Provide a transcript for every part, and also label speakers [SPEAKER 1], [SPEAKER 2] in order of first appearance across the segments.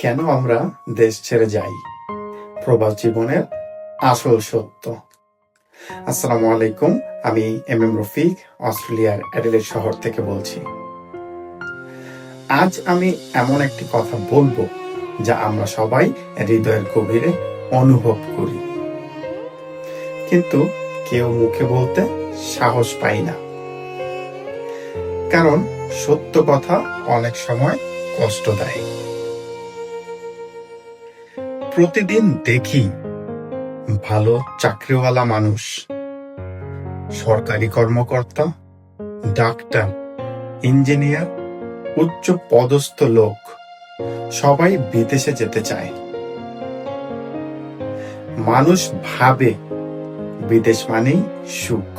[SPEAKER 1] কেন আমরা দেশ ছেড়ে যাই, প্রবাস জীবনের আসল সত্য। আসসালামু আলাইকুম, আমি রফিক, অস্ট্রেলিয়ার অ্যাডিলেড শহর থেকে বলছি। আজ আমি এমন একটি কথা বলবো যা আমরা সবাই হৃদয়ের গভীরে অনুভব করি, কিন্তু কেউ মুখে বলতে সাহস পাই না, কারণ সত্য কথা অনেক সময় কষ্ট দেয়। প্রতিদিন দেখি ভালো চাকরিওয়ালা মানুষ, সরকারি কর্মকর্তা, ডাক্তার, ইঞ্জিনিয়ার, উচ্চ পদস্থ লোক সবাই বিদেশে যেতে চায়। মানুষ ভাবে বিদেশ মানেই সুখ,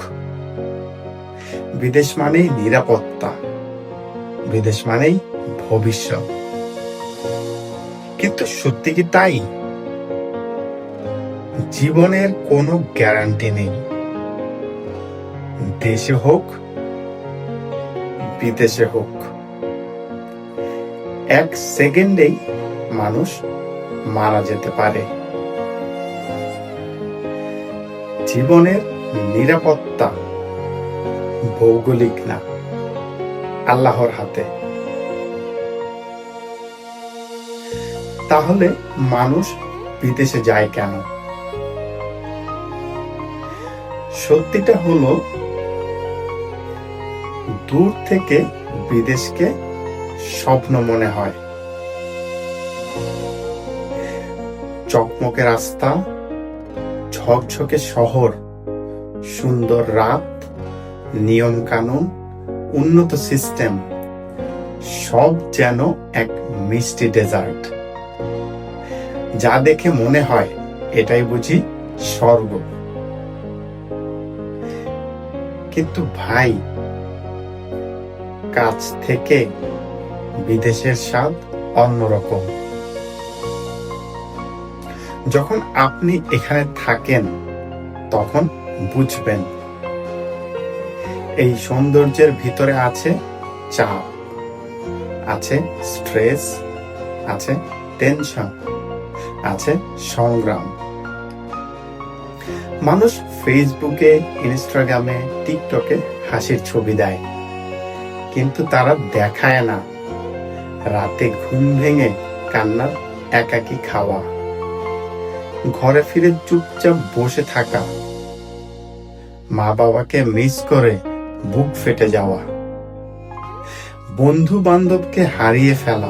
[SPEAKER 1] বিদেশ মানেই নিরাপত্তা, বিদেশ মানেই ভবিষ্যৎ। কিন্তু সত্যি কি তাই? জীবনের কোনো গ্যারান্টি নেই, দেশে হোক বিদেশে হোক। এক সেকেন্ডেই মানুষ মারা যেতে পারে। জীবনের নিরাপত্তা ভৌগোলিক না, আল্লাহর হাতে। তাহলে মানুষ বিদেশে যায় কেন? সত্যিটা হলো, দূর থেকে বিদেশকে স্বপ্ন মনে হয়। চকমকে রাস্তা, ঝকঝকে শহর, সুন্দর রাত, নিয়ম কানুন, উন্নত সিস্টেম, সব যেন এক মিষ্টি ডেজার্ট, যা দেখে মনে হয় এটাই বুঝি স্বর্গ। কিন্তু ভাই, কাছ থেকে বিদেশের স্বাদ অন্যরকম। যখন আপনি এখানে থাকেন তখন বুঝবেন এই সৌন্দর্যের ভিতরে আছে চাপ, আছে স্ট্রেস, আছে টেনশন, আছে সংগ্রাম। মানুষ ফেসবুকে, ইনস্টাগ্রামে, টিকটকে হাসির ছবি দেয়, কিন্তু তারা দেখায় না রাতে ঘুম ভেঙে কান্নার একাকী খাওয়া, ঘরে ফিরে চুপচাপ বসে থাকা, মা বাবাকে মিস করে বুক ফেটে যাওয়া, বন্ধু বান্ধবকে হারিয়ে ফেলা,